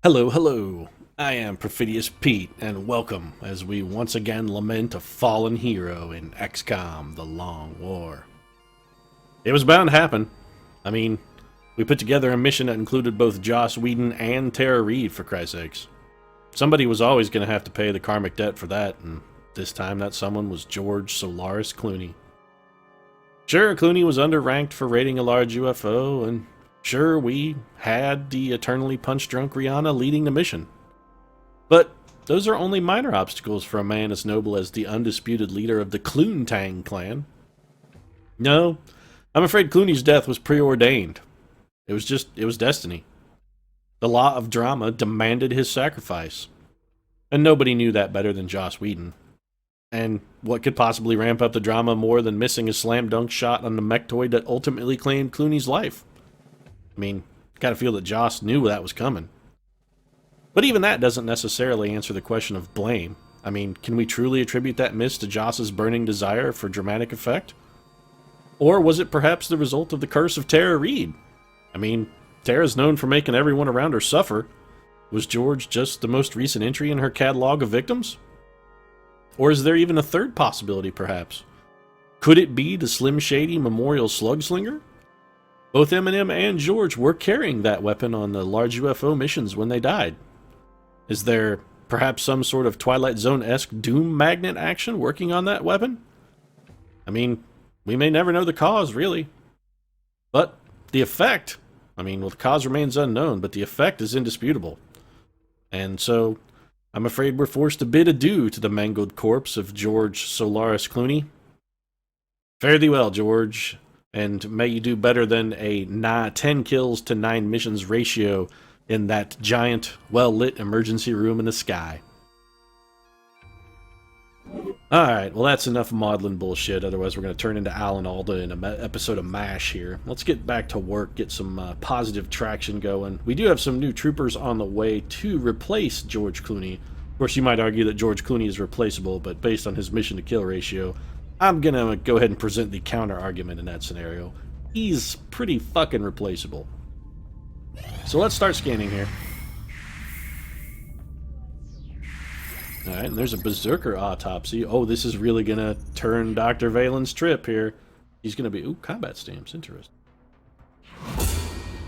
Hello, hello. I am Perfidious Pete, and welcome as we once again lament a fallen hero in XCOM: The Long War. It was bound to happen. I mean, we put together a mission that included both Joss Whedon and Tara Reid, for Christ's sakes. Somebody was always going to have to pay the karmic debt for that, and this time that someone was George Solaris Clooney. Sure, Clooney was underranked for raiding a large UFO, and sure, we had the eternally punch-drunk Rihanna leading the mission. But those are only minor obstacles for a man as noble as the undisputed leader of the Cluntang clan. No, I'm afraid Clooney's death was preordained. It was destiny. The law of drama demanded his sacrifice. And nobody knew that better than Joss Whedon. And what could possibly ramp up the drama more than missing a slam dunk shot on the mechtoid that ultimately claimed Clooney's life? I mean, gotta feel that Joss knew that was coming. But even that doesn't necessarily answer the question of blame. I mean, can we truly attribute that miss to Joss's burning desire for dramatic effect? Or was it perhaps the result of the curse of Tara Reid? I mean, Tara's known for making everyone around her suffer. Was George just the most recent entry in her catalog of victims? Or is there even a third possibility, perhaps? Could it be the Slim Shady Memorial Slugslinger? Both Eminem and George were carrying that weapon on the large UFO missions when they died. Is there perhaps some sort of Twilight Zone-esque doom magnet action working on that weapon? I mean, we may never know the cause, really. But the effect, the cause remains unknown, but the effect is indisputable. And so, I'm afraid we're forced to bid adieu to the mangled corpse of George Solaris Clooney. Fare thee well, George, and may you do better than a 10 kills to 9 missions ratio in that giant, well-lit emergency room in the sky. Alright, well that's enough maudlin bullshit, otherwise we're going to turn into Alan Alda in an episode of MASH here. Let's get back to work, get some positive traction going. We do have some new troopers on the way to replace George Clooney. Of course, you might argue that George Clooney is replaceable, but based on his mission-to-kill ratio, I'm going to go ahead and present the counter-argument in that scenario. He's pretty fucking replaceable. So let's start scanning here. Alright, and there's a Berserker autopsy. Oh, this is really gonna turn Dr. Valen's trip here. He's gonna be... Ooh, combat stamps. Interesting.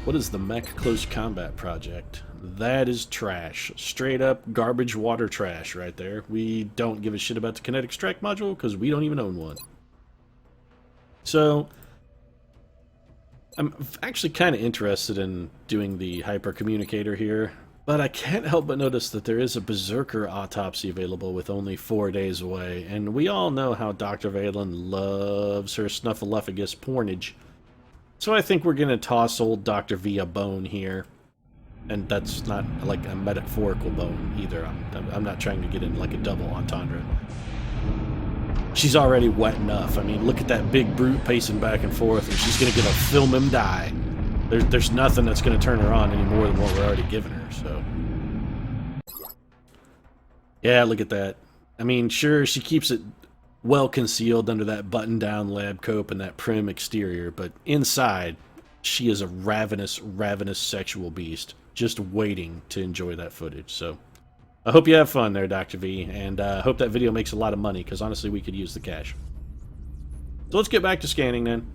What is the Mech Close Combat Project? That is trash. Straight up garbage water trash right there. We don't give a shit about the Kinetic Strike module because we don't even own one. So, I'm actually kind of interested in doing the hypercommunicator here, but I can't help but notice that there is a Berserker autopsy available with only 4 days away, and we all know how Dr. Valen loves her snuffleupagus pornage. So I think we're going to toss old Dr. V a bone here. And that's not like a metaphorical bone either. I'm not trying to get in like a double entendre. She's already wet enough. I mean, look at that big brute pacing back and forth, and she's going to get a film him die. There's nothing that's going to turn her on any more than what we're already giving her, so... Yeah, look at that. I mean, sure, she keeps it well concealed under that button-down lab coat and that prim exterior, but inside, she is a ravenous, ravenous sexual beast, just waiting to enjoy that footage, so... I hope you have fun there, Dr. V, and I hope that video makes a lot of money, because honestly, we could use the cash. So let's get back to scanning, then.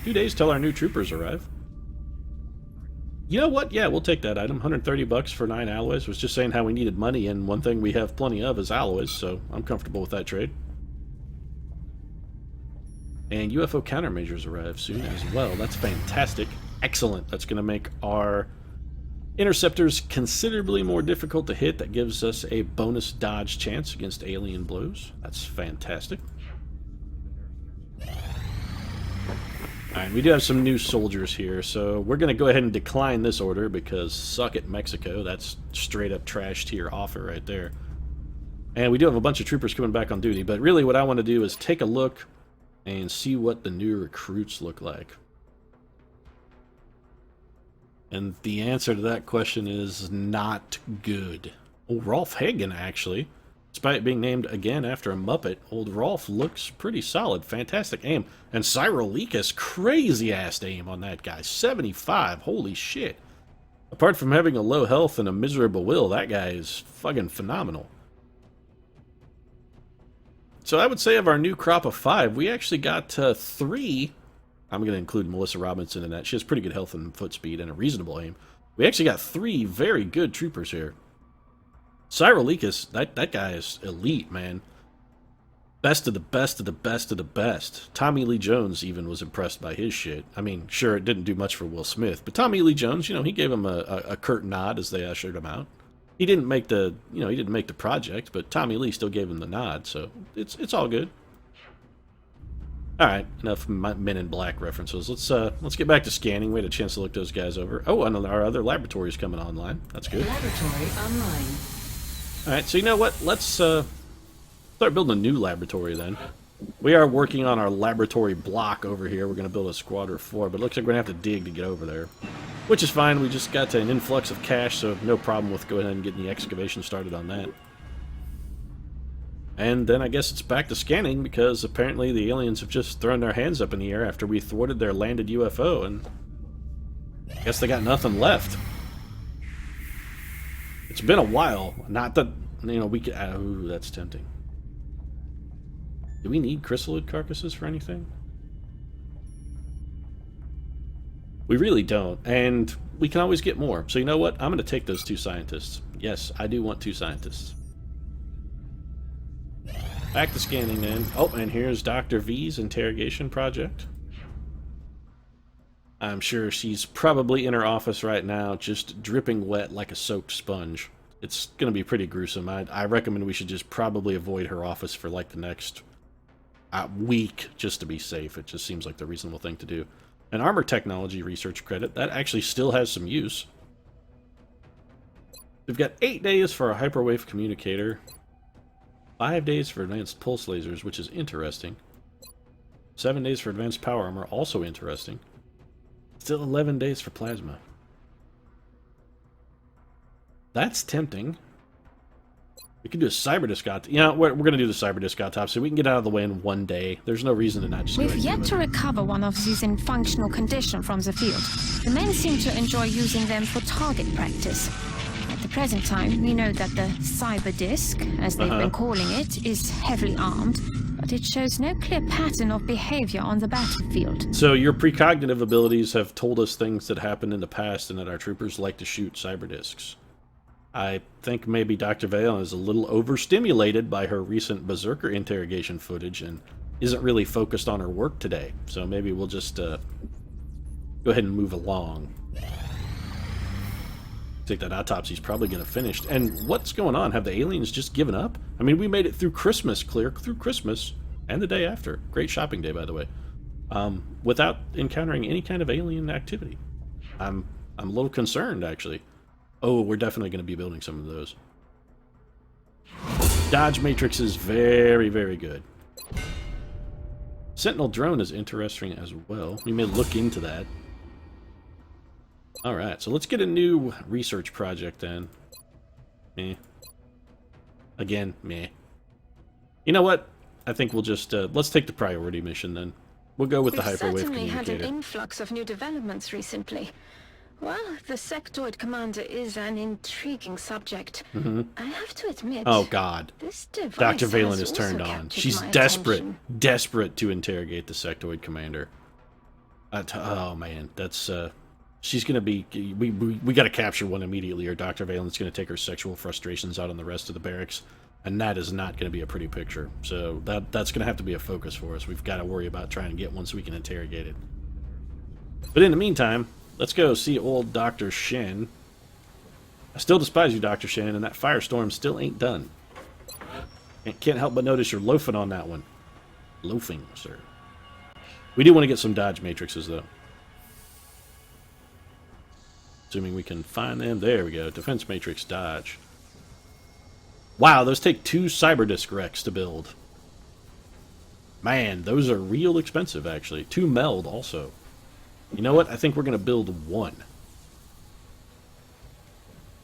2 days till our new troopers arrive. You know what? Yeah, we'll take that item. 130 bucks for 9 alloys. Was just saying how we needed money, and one thing we have plenty of is alloys, so I'm comfortable with that trade. And UFO countermeasures arrive soon as well. That's fantastic. Excellent. That's going to make our interceptors considerably more difficult to hit. That gives us a bonus dodge chance against alien blows. That's fantastic. Alright, we do have some new soldiers here, so we're going to go ahead and decline this order because suck it, Mexico. That's straight up trash tier offer right there. And we do have a bunch of troopers coming back on duty, but really what I want to do is take a look and see what the new recruits look like. And the answer to that question is not good. Oh, Rolf Hagen, actually. Despite being named again after a Muppet, old Rolf looks pretty solid. Fantastic aim. And Cyril Lekas, crazy-ass aim on that guy. 75, holy shit. Apart from having a low health and a miserable will, that guy is fucking phenomenal. So I would say of our new crop of 5, we actually got 3. I'm going to include Melissa Robinson in that. She has pretty good health and foot speed and a reasonable aim. We actually got 3 very good troopers here. Cyrolicus, that guy is elite, man. Best of the best of the best of the best. Tommy Lee Jones even was impressed by his shit. I mean, sure, it didn't do much for Will Smith, but Tommy Lee Jones, you know, he gave him a curt nod as they ushered him out. He didn't make the, you know, he didn't make the project, but Tommy Lee still gave him the nod, so it's all good. All right, enough Men in Black references. Let's get back to scanning. We had a chance to look those guys over. Oh, and our other laboratory is coming online. That's good. Laboratory online. All right, so you know what? Let's start building a new laboratory then. We are working on our laboratory block over here. We're going to build a squadron of 4, but it looks like we're going to have to dig to get over there. Which is fine. We just got an influx of cash, so no problem with going ahead and getting the excavation started on that. And then I guess it's back to scanning, because apparently the aliens have just thrown their hands up in the air after we thwarted their landed UFO, and I guess they got nothing left. It's been a while. Not that, you know, we could... Ooh, that's tempting. Do we need chrysalid carcasses for anything? We really don't, and we can always get more. So you know what? I'm going to take those 2 scientists. Yes, I do want 2 scientists. Back to scanning then. Oh, and here's Dr. V's interrogation project. I'm sure she's probably in her office right now, just dripping wet like a soaked sponge. It's going to be pretty gruesome. I recommend we should just probably avoid her office for like the next week, just to be safe. It just seems like the reasonable thing to do. An armor technology research credit, that actually still has some use. We've got 8 days for a hyperwave communicator. 5 days for advanced pulse lasers, which is interesting. 7 days for advanced power armor, also interesting. Still 11 days for plasma. That's tempting. We could do a cyberdisk autopsy. Yeah, we're going to do the cyberdisk autopsy. We can get out of the way in 1 day. There's no reason to not just We've yet to recover one of these in functional condition from the field. The men seem to enjoy using them for target practice. At the present time, we know that the cyberdisk, as they've been calling it, is heavily armed, but it shows no clear pattern of behavior on the battlefield. So your precognitive abilities have told us things that happened in the past and that our troopers like to shoot cyberdisks. I think maybe Dr. Valen is a little overstimulated by her recent Berserker interrogation footage and isn't really focused on her work today. So maybe we'll just go ahead and move along. I think that autopsy's probably going to finish. And what's going on? Have the aliens just given up? I mean, we made it through Christmas, clear through Christmas, and the day after. Great shopping day, by the way. Without encountering any kind of alien activity. I'm a little concerned, actually. Oh, we're definitely going to be building some of those. Dodge matrix is very, very good. Sentinel drone is interesting as well. We may look into that. Alright, so let's get a new research project then. Meh. Again, meh. You know what? I think we'll just, let's take the priority mission then. We'll go with the hyperwave communicator. We've certainly had an influx of new developments recently. Well, the sectoid commander is an intriguing subject. I have to admit... Oh, God. This device Dr. Valen is also turned on. captured She's my desperate, attention. desperate to interrogate the sectoid commander. Oh, man. That's, she's going to be... We got to capture one immediately, or Dr. Valen's going to take her sexual frustrations out on the rest of the barracks. And that is not going to be a pretty picture. So that's going to have to be a focus for us. We've got to worry about trying to get one so we can interrogate it. But in the meantime... let's go see old Dr. Shen. I still despise you, Dr. Shen, and that firestorm still ain't done. Can't help but notice you're loafing on that one. Loafing, sir. We do want to get some dodge matrices, though. Assuming we can find them. There we go. Defense matrix dodge. Wow, those take 2 cyberdisk wrecks to build. Man, those are real expensive, actually. 2 meld, also. You know what? I think we're going to build 1.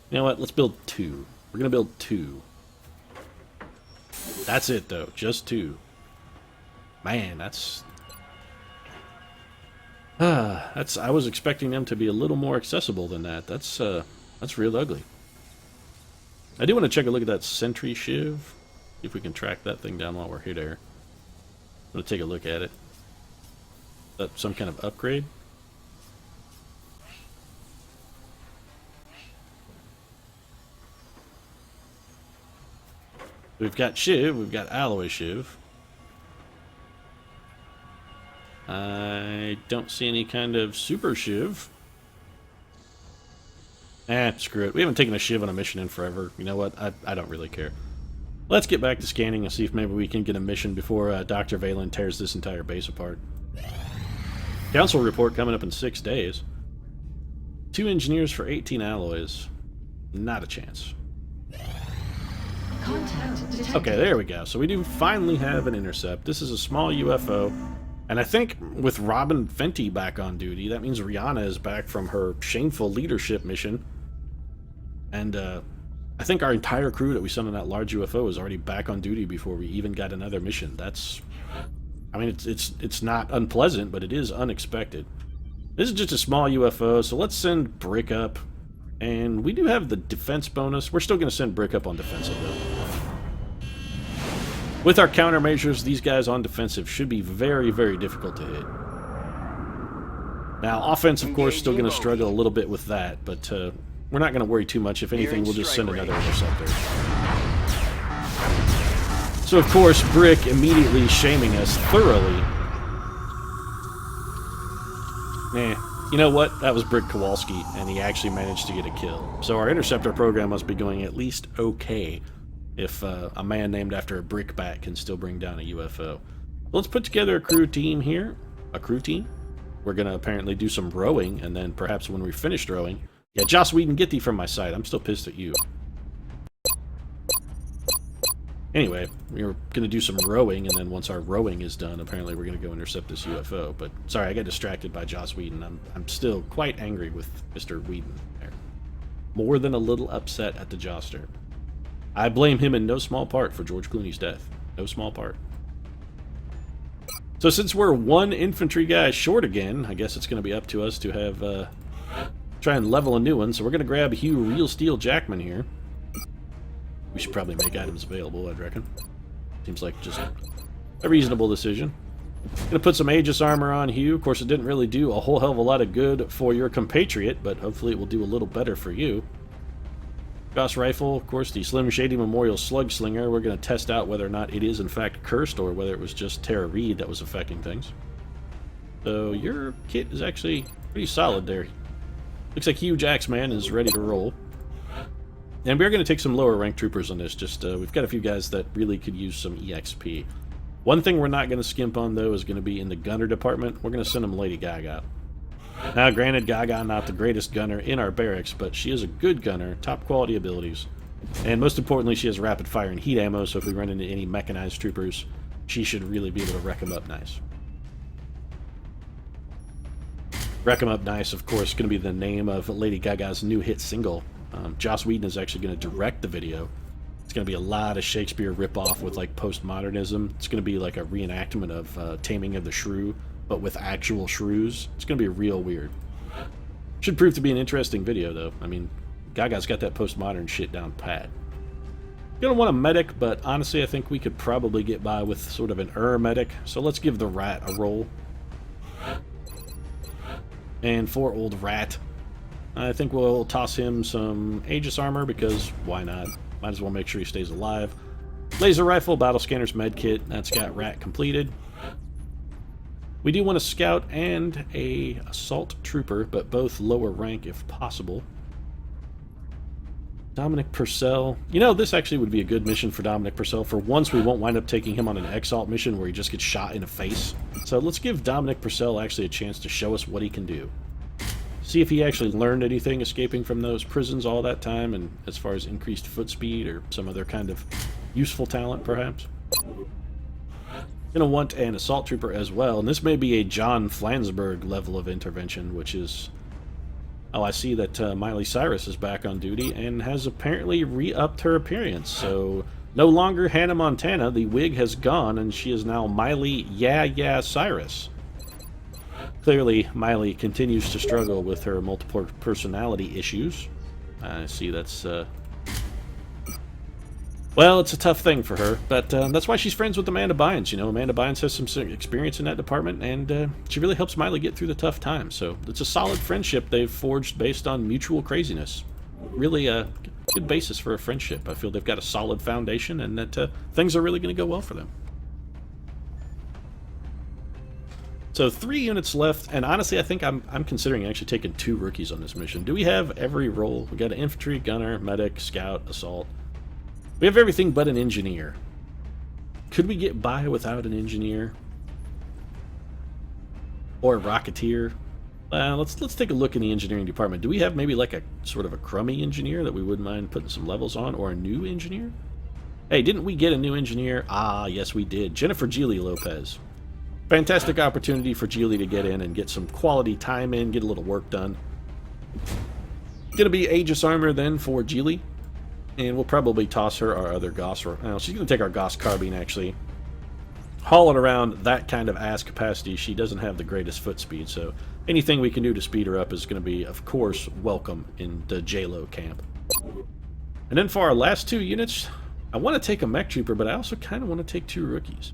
You know what? Let's build 2. We're going to build 2. That's it, though. Just 2. Man, that's... I was expecting them to be a little more accessible than that. That's real ugly. I do want to check a look at that sentry shiv. See if we can track that thing down while we're here there. I'm going to take a look at it. Is that some kind of upgrade? We've got shiv, we've got alloy shiv. I don't see any kind of super shiv. Screw it. We haven't taken a shiv on a mission in forever. You know what? I don't really care. Let's get back to scanning and see if maybe we can get a mission before Dr. Valen tears this entire base apart. Council report coming up in 6 days. 2 engineers for 18 alloys. Not a chance. Okay, there we go. So we do finally have an intercept. This is a small UFO. And I think with Robin Fenty back on duty, that means Rihanna is back from her shameful leadership mission. And I think our entire crew that we sent on that large UFO is already back on duty before we even got another mission. That's... I mean, it's not unpleasant, but it is unexpected. This is just a small UFO, so let's send Brick up. And we do have the defense bonus. We're still going to send Brick up on defensive, though. With our countermeasures, these guys on defensive should be very, very difficult to hit. Now, offense, of course, still going to struggle a little bit with that, but we're not going to worry too much. If anything, we'll just send another interceptor. So, of course, Brick immediately shaming us thoroughly. You know what? That was Brick Kowalski, and he actually managed to get a kill. So our interceptor program must be going at least okay if a man named after a brickbat can still bring down a UFO. Let's put together a crew team here. A crew team. We're going to apparently do some rowing, and then perhaps when we finished rowing... Yeah, Joss Whedon, get thee from my side. I'm still pissed at you. Anyway, we're going to do some rowing, and then once our rowing is done, apparently we're going to go intercept this UFO. But, sorry, I got distracted by Joss Whedon. I'm still quite angry with Mr. Whedon there. More than a little upset at the Joster. I blame him in no small part for George Clooney's death. No small part. So since we're 1 infantry guy short again, I guess it's going to be up to us to have... try and level a new one, so we're going to grab Hugh Real Steel Jackman here. We should probably make items available, I'd reckon. Seems like just a reasonable decision. Gonna put some Aegis armor on Hugh. Of course, it didn't really do a whole hell of a lot of good for your compatriot, but hopefully it will do a little better for you. Gauss Rifle, of course, the Slim Shady Memorial Slug Slinger. We're going to test out whether or not it is in fact cursed, or whether it was just Tara Reid that was affecting things. So your kit is actually pretty solid there. Looks like Hugh Jacksman is ready to roll. And we're going to take some lower ranked troopers on this. Just we've got a few guys that really could use some EXP. One thing we're not going to skimp on, though, is going to be in the gunner department. We're going to send them Lady Gaga. Now, granted, Gaga not the greatest gunner in our barracks, but she is a good gunner, top quality abilities. And most importantly, she has rapid fire and heat ammo, so if we run into any mechanized troopers, she should really be able to wreck them up nice. Wreck 'em Up Nice, of course, going to be the name of Lady Gaga's new hit single. Joss Whedon is actually going to direct the video. It's going to be a lot of Shakespeare ripoff with like postmodernism. It's going to be like a reenactment of Taming of the Shrew, but with actual shrews. It's going to be real weird. Should prove to be an interesting video, though. I mean, Gaga's got that postmodern shit down pat. Gonna want a medic, but honestly, I think we could probably get by with sort of an medic. So let's give the Rat a roll. And for old Rat, I think we'll toss him some Aegis armor, because why not? Might as well make sure he stays alive. Laser rifle, battle scanner's medkit. That's got Rat completed. We do want a scout and a assault trooper, but both lower rank if possible. Dominic Purcell. You know, this actually would be a good mission for Dominic Purcell. For once, we won't wind up taking him on an Exalt mission where he just gets shot in the face. So let's give Dominic Purcell actually a chance to show us what he can do. See if he actually learned anything escaping from those prisons all that time, and as far as increased foot speed or some other kind of useful talent, perhaps. Gonna want an assault trooper as well, and this may be a John Flansburgh level of intervention, which is... Oh, I see that Miley Cyrus is back on duty and has apparently re-upped her appearance. So, no longer Hannah Montana, the wig has gone, and she is now Miley Yeah Cyrus. Clearly, Miley continues to struggle with her multiple personality issues. I see that's, well, it's a tough thing for her, but that's why she's friends with Amanda Bynes. You know, Amanda Bynes has some experience in that department, and she really helps Miley get through the tough times. So it's a solid friendship they've forged based on mutual craziness. Really a good basis for a friendship. I feel they've got a solid foundation, and that things are really going to go well for them. So 3 units left, and honestly, I think I'm considering actually taking 2 rookies on this mission. Do we have every role? We got an infantry, gunner, medic, scout, assault. We have everything but an engineer. Could we get by without an engineer? Or a rocketeer? Let's take a look in the engineering department. Do we have maybe like a sort of a crummy engineer that we wouldn't mind putting some levels on, or a new engineer? Hey, didn't we get a new engineer? Ah, yes we did. Jennifer Geely Lopez. Fantastic opportunity for Geely to get in and get some quality time in, get a little work done. Gonna be Aegis armor then for Geely. And we'll probably toss her our other Gauss. She's going to take our Gauss carbine, actually. Hauling around that kind of ass capacity, she doesn't have the greatest foot speed, so anything we can do to speed her up is going to be, of course, welcome in the J-Lo camp. And then for our last 2 units, I want to take a mech trooper, but I also kind of want to take 2 rookies.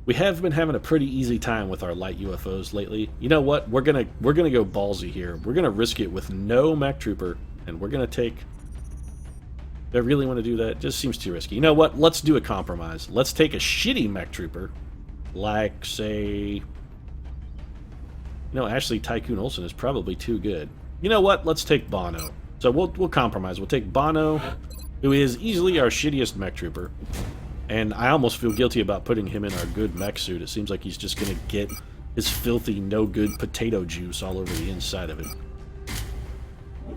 We have been having a pretty easy time with our light UFOs lately. You know what? We're gonna go ballsy here. We're gonna risk it with no mech trooper, and we're gonna take. Do I really want to do that? It just seems too risky. You know what? Let's do a compromise. Let's take a shitty mech trooper, like say. Ashley Tycoon Olsen is probably too good. You know what? Let's take Bono. So we'll compromise. We'll take Bono, who is easily our shittiest mech trooper. And I almost feel guilty about putting him in our good mech suit. It seems like he's just going to get his filthy, no-good potato juice all over the inside of it.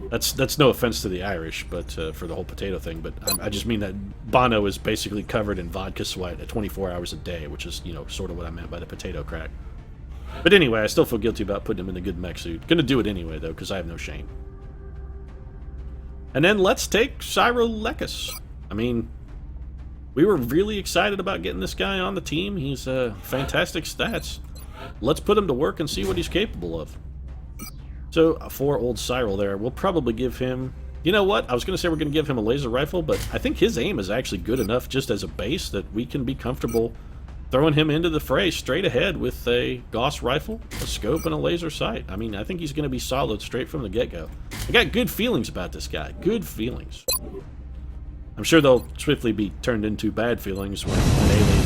That's no offense to the Irish, but for the whole potato thing. But I just mean that Bono is basically covered in vodka sweat at 24 hours a day, which is, sort of what I meant by the potato crack. But anyway, I still feel guilty about putting him in the good mech suit. Gonna do it anyway, though, because I have no shame. And then let's take Cyro Lekis. I mean, we were really excited about getting this guy on the team. He's fantastic stats. Let's put him to work and see what he's capable of. So, for old Cyril there, we'll probably give him... You know what? I was going to say we're going to give him a laser rifle, but I think his aim is actually good enough just as a base that we can be comfortable throwing him into the fray straight ahead with a Gauss rifle, a scope, and a laser sight. I mean, I think he's going to be solid straight from the get-go. I got good feelings about this guy. Good feelings. I'm sure they'll swiftly be turned into bad feelings when an alien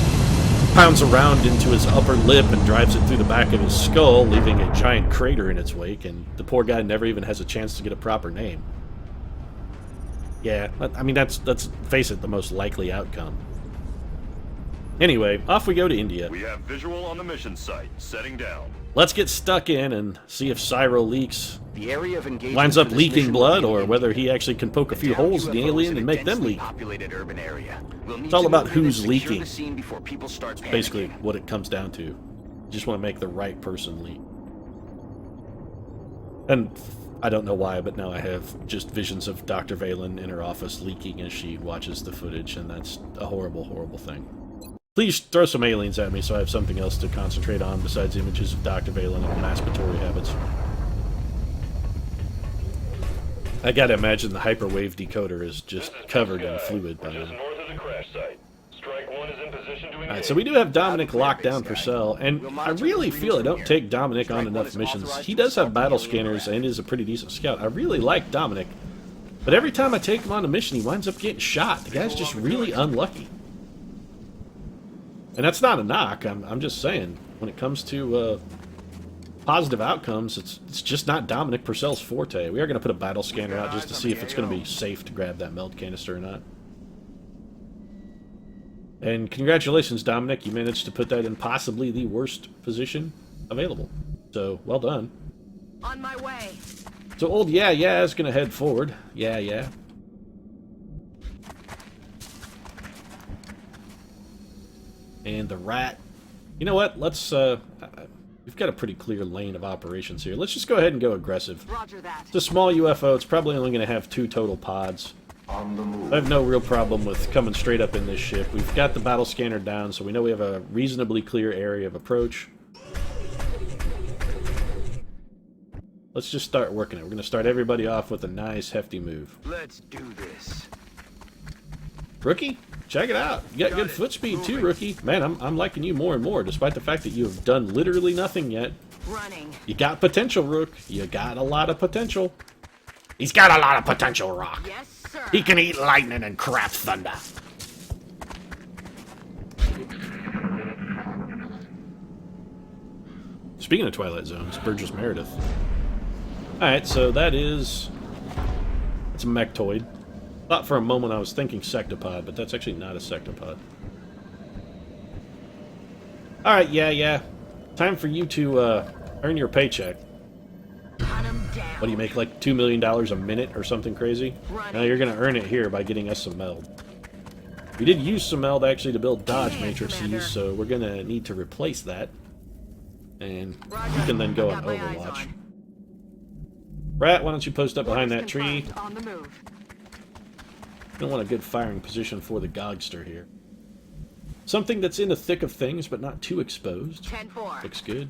pounds around into his upper lip and drives it through the back of his skull, leaving a giant crater in its wake, and the poor guy never even has a chance to get a proper name. Yeah, I mean, that's face it, the most likely outcome. Anyway, off we go to India. We have visual on the mission site. Setting down. Let's get stuck in and see if Cyro leaks. The area of engagement Winds up for this leaking mission blood, will be or in whether India. he actually can poke a few Downed holes in the UFOs alien in and a make them densely leak. populated urban area. We'll need It's all to about move in who's and secure leaking. the scene before people start panicking. Basically what it comes down to. You just want to make the right person leak. And I don't know why, but now I have just visions of Dr. Valen in her office leaking as she watches the footage, and that's a horrible, horrible thing. Please throw some aliens at me so I have something else to concentrate on besides images of Dr. Valen and masturbatory habits. I gotta imagine the hyperwave decoder is just covered in fluid by now. North of the crash site. Strike 1 is in position to engage. Alright, so we do have Dominic locked down for Cell, and I really feel I don't take Dominic on enough missions. He does have battle scanners and is a pretty decent scout. I really like Dominic, but every time I take him on a mission, he winds up getting shot. The guy's just really unlucky. And that's not a knock, I'm just saying, when it comes to positive outcomes, it's just not Dominic Purcell's forte. We are going to put a battle scanner out just to see if it's going to be safe to grab that meld canister or not. And congratulations, Dominic, you managed to put that in possibly the worst position available. So, well done. On my way. So old Yeah is going to head forward. Yeah. And the rat. You know what? Let's, we've got a pretty clear lane of operations here. Let's just go ahead and go aggressive. Roger that. It's a small UFO. It's probably only going to have 2 total pods. I have no real problem with coming straight up in this ship. We've got the battle scanner down, so we know we have a reasonably clear area of approach. Let's just start working it. We're going to start everybody off with a nice, hefty move. Let's do this. Rookie, check it out. You got good foot speed too, Rookie. Man, I'm liking you more and more, despite the fact that you have done literally nothing yet. Running. You got potential, Rook. You got a lot of potential. He's got a lot of potential, Rock. Yes, sir. He can eat lightning and crap thunder. Speaking of Twilight Zones, Burgess Meredith. Alright, so it's a mechtoid. Thought for a moment I was thinking sectopod, but that's actually not a sectopod. Alright, yeah. Time for you to earn your paycheck. What do you make, like $2 million a minute or something crazy? Now you're going to earn it here by getting us some meld. We did use some meld actually to build dodge matrices, so we're going to need to replace that. And you can then go on Overwatch. Rat, why don't you post up behind that tree? On the move. Don't want a good firing position for the Gogster here. Something that's in the thick of things, but not too exposed. 10-4. Looks good.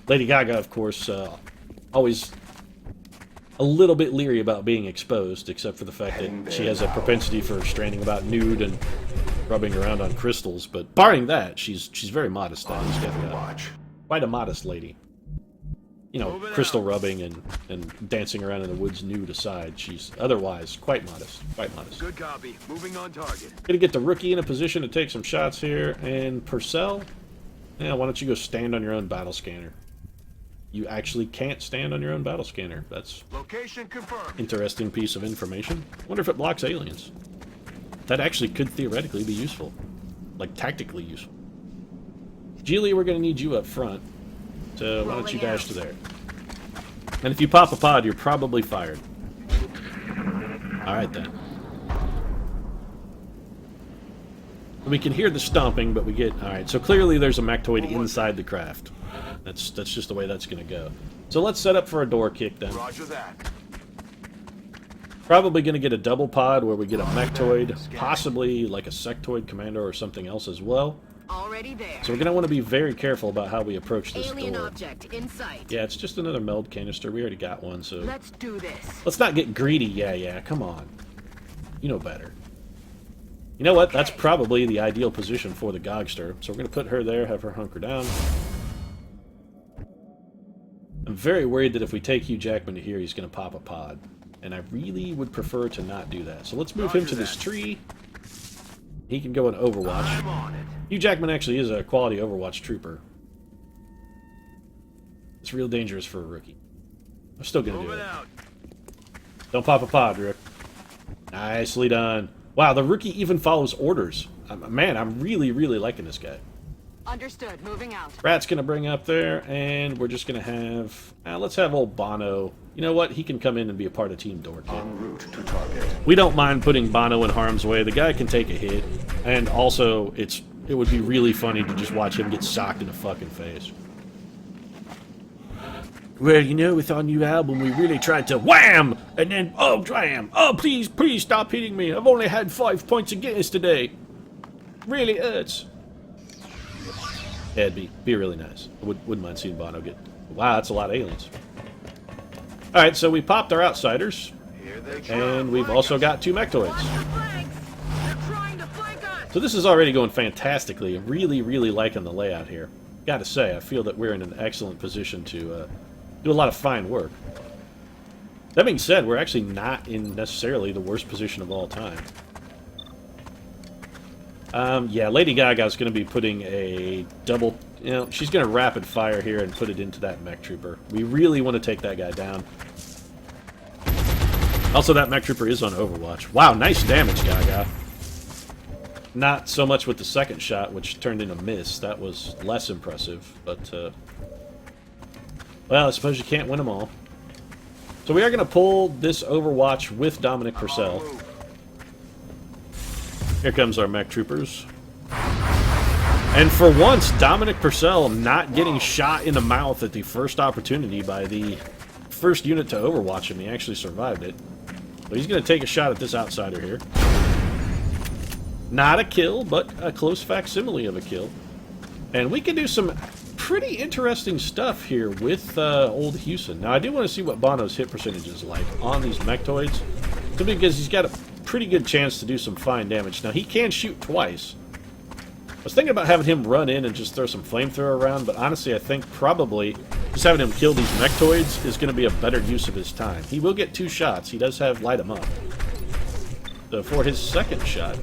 Lady Gaga, of course, always a little bit leery about being exposed, except for the fact that she has a propensity for straining about nude and rubbing around on crystals. But barring that, she's very modest. Quite a modest lady. You know, crystal rubbing and dancing around in the woods nude aside, she's otherwise quite modest. Quite modest. Good copy. Moving on target. Gonna get the Rookie in a position to take some shots here, and Purcell, yeah, why don't you go stand on your own battle scanner? You actually can't stand on your own battle scanner. That's Location confirmed. interesting piece of information. Wonder if it blocks aliens. That actually could theoretically be useful. Like, tactically useful. Geely, we're gonna need you up front. So why don't you dash to there? And if you pop a pod, you're probably fired. Alright then. We can hear the stomping, but we get... Alright, so clearly there's a mechtoid inside the craft. That's just the way that's going to go. So let's set up for a door kick then. Roger that. Probably going to get a double pod where we get a mechtoid, possibly like a sectoid commando or something else as well. Already there. So we're going to want to be very careful about how we approach this Alien door. object in sight. Yeah, it's just another meld canister. We already got one, so... Let's do this. Let's not get greedy. Yeah, come on. You know better. You know what? That's probably the ideal position for the Gogster. So we're going to put her there, have her hunker down. I'm very worried that if we take Hugh Jackman to here, he's going to pop a pod. And I really would prefer to not do that. So let's move him to this tree. He can go in Overwatch. I'm on it. Hugh Jackman actually is a quality Overwatch trooper. It's real dangerous for a rookie. I'm still going to do Moving it. out. Don't pop a pod, Rook. Nicely done. Wow, the rookie even follows orders. Man, I'm really liking this guy. Understood. Moving out. Rat's going to bring up there, and we're just going to have... let's have old Bono. You know what? He can come in and be a part of Team Door Kit. En route to target. We don't mind putting Bono in harm's way. The guy can take a hit, and also it would be really funny to just watch him get socked in the fucking face. Well, you know, with our new album, we really tried to wham! And then, oh, dram! Oh, please stop hitting me! I've only had 5 points of Guinness today! Really hurts. Yeah, it'd be really nice. I wouldn't mind seeing Bono get... Wow, that's a lot of aliens. Alright, so we popped our Outsiders. Here they come. And we've also got 2 mechtoids. So this is already going fantastically. I'm really liking the layout here. Gotta say, I feel that we're in an excellent position to do a lot of fine work. That being said, we're actually not in necessarily the worst position of all time. Yeah, Lady Gaga's going to be putting a double... You know, she's going to rapid fire here and put it into that mech trooper. We really want to take that guy down. Also, that mech trooper is on Overwatch. Wow, nice damage, Gaga. Not so much with the second shot, which turned into a miss. That was less impressive, but... well, I suppose you can't win them all. So we are going to pull this Overwatch with Dominic Purcell. Here comes our mech troopers. And for once, Dominic Purcell not getting shot in the mouth at the first opportunity by the first unit to Overwatch him. He actually survived it. So he's going to take a shot at this outsider here. Not a kill, but a close facsimile of a kill. And we can do some pretty interesting stuff here with old Houston. Now, I do want to see what Bono's hit percentage is like on these mechtoids. Simply because he's got a pretty good chance to do some fine damage. Now, he can shoot twice. I was thinking about having him run in and just throw some flamethrower around, but honestly, I think probably just having him kill these mechtoids is going to be a better use of his time. He will get 2 shots. He does have light him up. So for his second shot,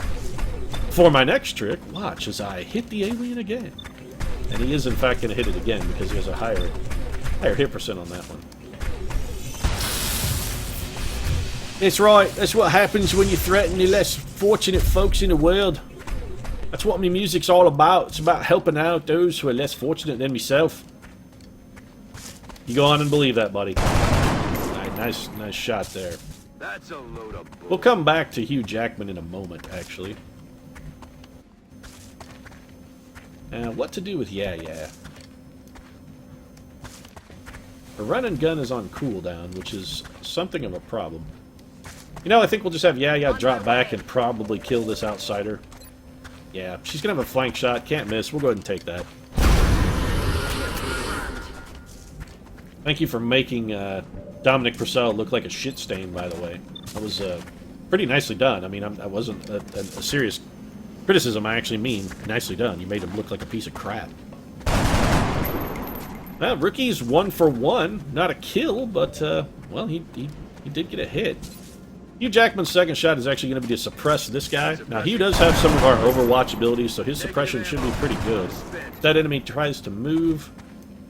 for my next trick, watch as I hit the alien again. And he is, in fact, going to hit it again because he has a higher hit percent on that one. That's right. That's what happens when you threaten the less fortunate folks in the world. That's what my music's all about. It's about helping out those who are less fortunate than myself. You go on and believe that, buddy. Alright, nice shot there. That's a load of bull. We'll come back to Hugh Jackman in a moment, actually. What to do with Yeah. The run and gun is on cooldown, which is something of a problem. You know, I think we'll just have Yeah drop back and probably kill this outsider. Yeah, she's going to have a flank shot. Can't miss. We'll go ahead and take that. Thank you for making Dominic Purcell look like a shit stain, by the way. That was pretty nicely done. I mean, I wasn't a serious criticism. I actually mean nicely done. You made him look like a piece of crap. Well, rookie's 1 for 1. Not a kill, but, well, he did get a hit. Hugh Jackman's second shot is actually going to be to suppress this guy. Now, Hugh does have some of our Overwatch abilities, so his suppression should be pretty good. If that enemy tries to move,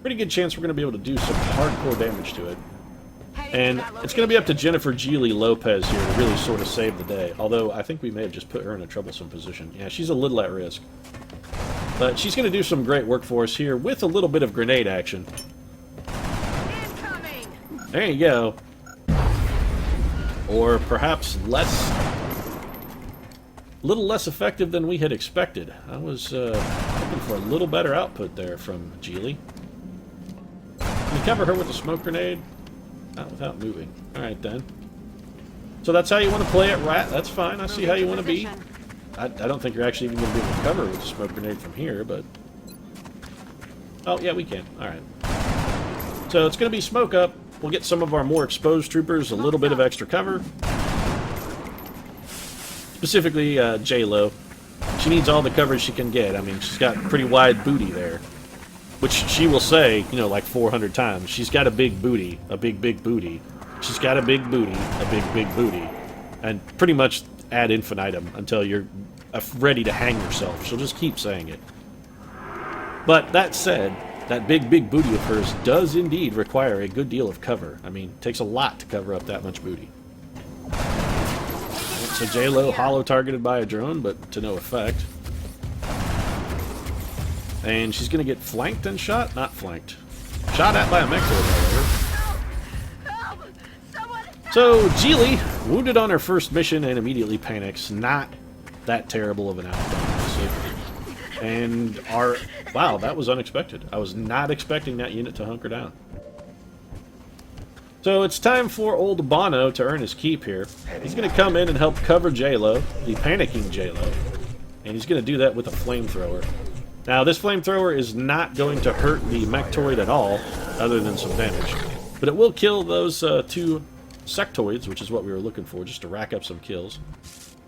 pretty good chance we're going to be able to do some hardcore damage to it. And it's going to be up to Jennifer Geely Lopez here to really sort of save the day. Although, I think we may have just put her in a troublesome position. Yeah, she's a little at risk. But she's going to do some great work for us here with a little bit of grenade action. There you go. Or perhaps a little less effective than we had expected. I was looking for a little better output there from Geely. Can you cover her with a smoke grenade? Not without moving. Alright then. So that's how you want to play it, Rat. That's fine. I see how you want to be. I don't think you're actually even going to be able to cover with a smoke grenade from here, but... Oh, yeah, we can. Alright. So it's going to be smoke up. We'll get some of our more exposed troopers a little bit of extra cover. Specifically, J-Lo. She needs all the coverage she can get. I mean, she's got pretty wide booty there. Which she will say, you know, like 400 times. She's got a big booty. A big, big booty. She's got a big booty. A big, big booty. And pretty much ad infinitum until you're ready to hang yourself. She'll just keep saying it. But that said... that big, big booty of hers does indeed require a good deal of cover. I mean, it takes a lot to cover up that much booty. So J-Lo hollow targeted by a drone, but to no effect. And she's going to get flanked and shot? Not flanked. Shot at by a mech however. So Geely, wounded on her first mission and immediately panics. Not that terrible of an outcome. And our... Wow, that was unexpected. I was not expecting that unit to hunker down. So it's time for old Bono to earn his keep here. He's going to come in and help cover J-Lo, the panicking J-Lo. And he's going to do that with a flamethrower. Now, this flamethrower is not going to hurt the mechtoid at all, other than some damage. But it will kill those 2 sectoids, which is what we were looking for, just to rack up some kills.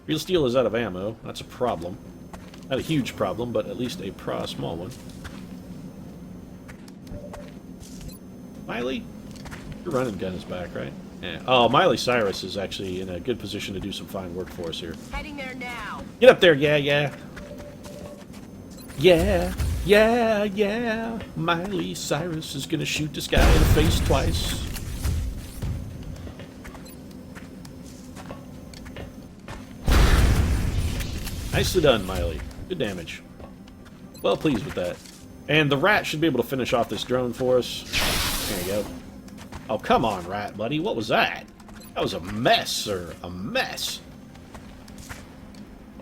Real Steel is out of ammo. That's a problem. Not a huge problem, but at least a small one. Miley? Your running gun is back, right? Yeah. Oh, Miley Cyrus is actually in a good position to do some fine work for us here. Heading there now. Get up there, yeah. Yeah. Miley Cyrus is gonna shoot this guy in the face twice. Nicely done, Miley. Good damage. Well pleased with that. And the rat should be able to finish off this drone for us. There you go. Oh, come on, rat, buddy. What was that? That was a mess, sir. A mess.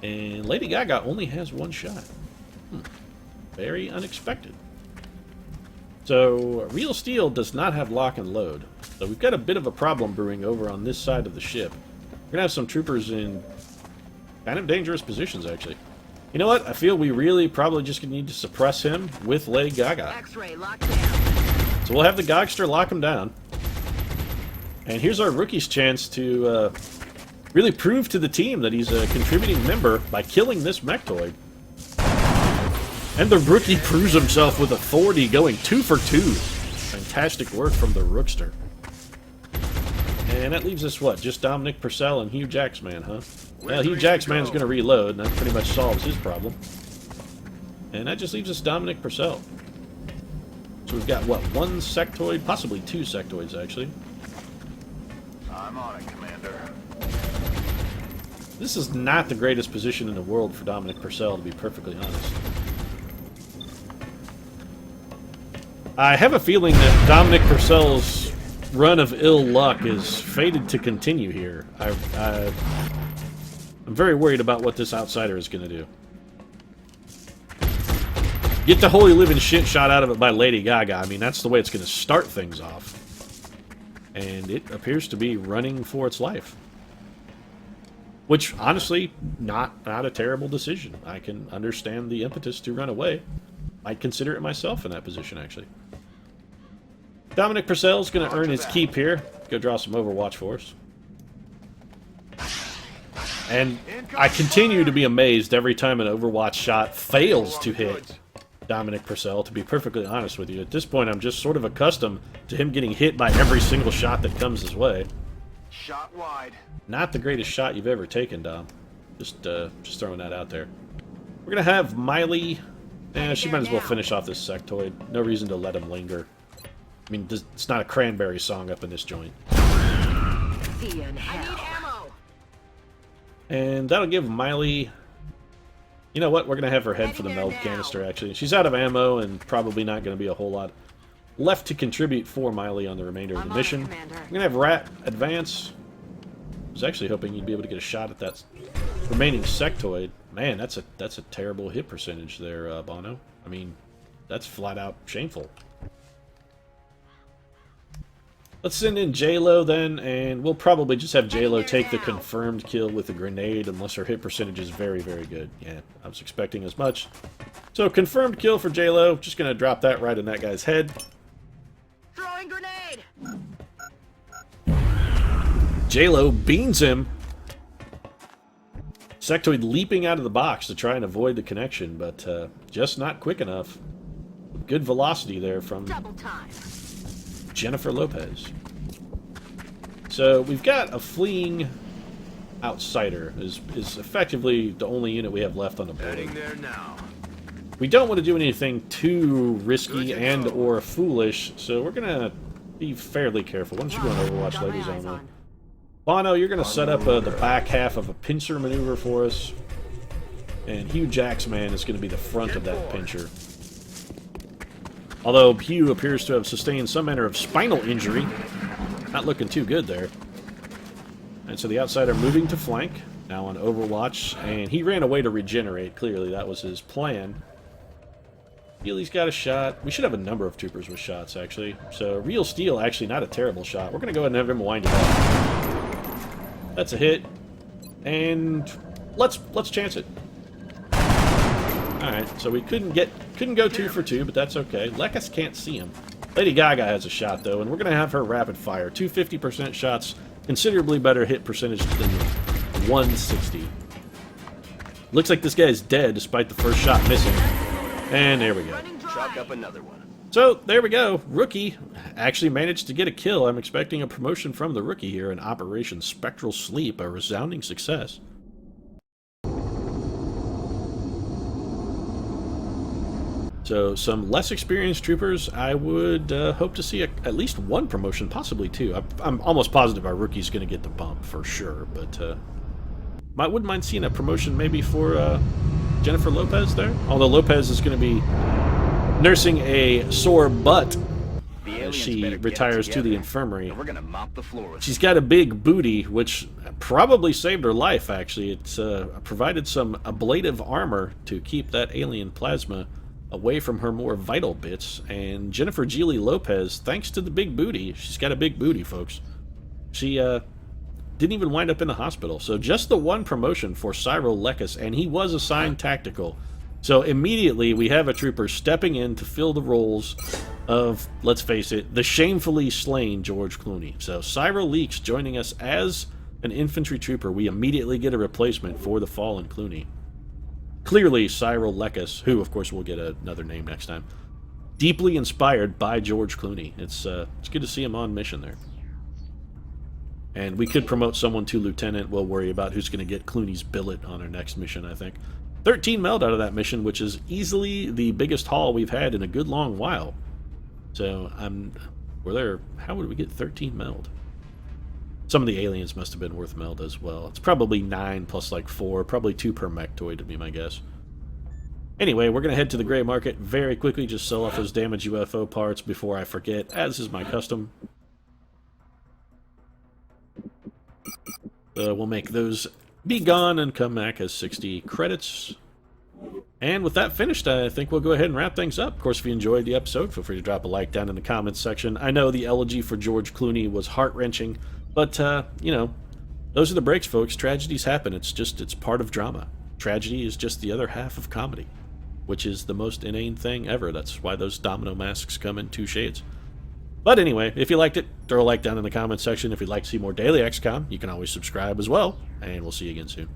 And Lady Gaga only has 1 shot. Very unexpected. So, Real Steel does not have lock and load. So we've got a bit of a problem brewing over on this side of the ship. We're gonna have some troopers in kind of dangerous positions, actually. You know what? I feel we really probably just gonna need to suppress him with Lady Gaga. X-ray locked down. So we'll have the Gogster lock him down. And here's our rookie's chance to really prove to the team that he's a contributing member by killing this Mechtoid. And the rookie proves himself with authority, going 2 for 2. Fantastic work from the Rookster. And that leaves us, what, just Dominic Purcell and Hugh Jacksman, huh? Well, Hugh Jacksman's going to reload, and that pretty much solves his problem. And that just leaves us Dominic Purcell. So we've got, what, 1 sectoid? Possibly 2 sectoids, actually. I'm on it, Commander. This is not the greatest position in the world for Dominic Purcell, to be perfectly honest. I have a feeling that Dominic Purcell's run of ill luck is fated to continue here. I'm very worried about what this outsider is going to do. Get the holy living shit shot out of it by Lady Gaga. I mean, that's the way it's going to start things off. And it appears to be running for its life. Which, honestly, not a terrible decision. I can understand the impetus to run away. I'd consider it myself in that position, actually. Dominic Purcell's going to earn his keep here. Go draw some Overwatch for us. And I continue to be amazed every time an Overwatch shot fails to hit Dominic Purcell, to be perfectly honest with you. At this point, I'm just sort of accustomed to him getting hit by every single shot that comes his way. Shot wide. Not the greatest shot you've ever taken, Dom. Just throwing that out there. We're going to have Miley. She might as well finish off this sectoid. No reason to let him linger. I mean, it's not a Cranberry song up in this joint. See you in hell. I need ammo. And that'll give Miley... You know what? We're going to have her head for the meld canister, actually. She's out of ammo and probably not going to be a whole lot left to contribute for Miley on the remainder of the mission. We're going to have Rat advance. I was actually hoping you'd be able to get a shot at that remaining sectoid. Man, that's a terrible hit percentage there, Bono. I mean, that's flat out shameful. Let's send in J-Lo then, and we'll probably just have J-Lo take the confirmed kill with a grenade unless her hit percentage is very, very good. Yeah, I was expecting as much. So, confirmed kill for J-Lo. Just going to drop that right in that guy's head. Throwing grenade. J-Lo beans him. Sectoid leaping out of the box to try and avoid the connection, but just not quick enough. Good velocity there from Double time. Jennifer Lopez. So we've got a fleeing outsider is effectively the only unit we have left on the board. Heading there now. We don't want to do anything too risky and or foolish, so we're gonna be fairly careful. Why don't you go on Overwatch Ladies only? Bono, you're gonna set up the back half of a pincer maneuver for us, and Hugh Jacksman is gonna be the front of that pincer. Although Hugh appears to have sustained some manner of spinal injury. Not looking too good there. And so the outsider moving to flank. Now on Overwatch. And he ran away to regenerate. Clearly that was his plan. Healy's got a shot. We should have a number of troopers with shots, actually. So Real Steel, actually not a terrible shot. We're going to go ahead and have him wind it up. That's a hit. And let's chance it. Alright, so we couldn't go 2 for 2, but that's okay. Lekis can't see him. Lady Gaga has a shot, though, and we're going to have her rapid fire. 2 50% shots, considerably better hit percentage than 160. Looks like this guy's dead, despite the first shot missing. And there we go. Chalk up another one. So, there we go. Rookie actually managed to get a kill. I'm expecting a promotion from the rookie here in Operation Spectral Sleep, a resounding success. So, some less experienced troopers, I would hope to see at least 1 promotion, possibly 2. I'm almost positive our rookie's going to get the bump, for sure, but wouldn't mind seeing a promotion maybe for Jennifer Lopez there. Although Lopez is going to be nursing a sore butt as she retires to the infirmary. We're gonna mop the floor with She's got a big booty, which probably saved her life, actually. It's provided some ablative armor to keep that alien plasma away from her more vital bits. And Jennifer Geely Lopez, thanks to the big booty, she's got a big booty, folks. She didn't even wind up in the hospital. So just the one promotion for Cyril Lekis, and he was assigned tactical. So immediately we have a trooper stepping in to fill the roles of, let's face it, the shamefully slain George Clooney. So Cyril Leaks joining us as an infantry trooper. We immediately get a replacement for the fallen Clooney. Clearly Cyril Lekis, who of course will get another name next time, deeply inspired by George Clooney. It's good to see him on mission there. And we could promote someone to lieutenant. We'll worry about who's going to get Clooney's billet on our next mission, I think. 13 meld out of that mission, which is easily the biggest haul we've had in a good long while. So how would we get 13 meld? Some of the aliens must have been worth meld as well. It's probably 9 plus like 4, probably 2 per mechtoid to be my guess. Anyway, we're going to head to the gray market very quickly, just sell off those damaged UFO parts before I forget, as is my custom. We'll make those be gone and come back as 60 credits. And with that finished, I think we'll go ahead and wrap things up. Of course, if you enjoyed the episode, feel free to drop a like down in the comments section. I know the elegy for George Clooney was heart-wrenching, but, you know, those are the breaks, folks. Tragedies happen. It's part of drama. Tragedy is just the other half of comedy, which is the most inane thing ever. That's why those domino masks come in 2 shades. But anyway, if you liked it, throw a like down in the comments section. If you'd like to see more daily XCOM, you can always subscribe as well, and we'll see you again soon.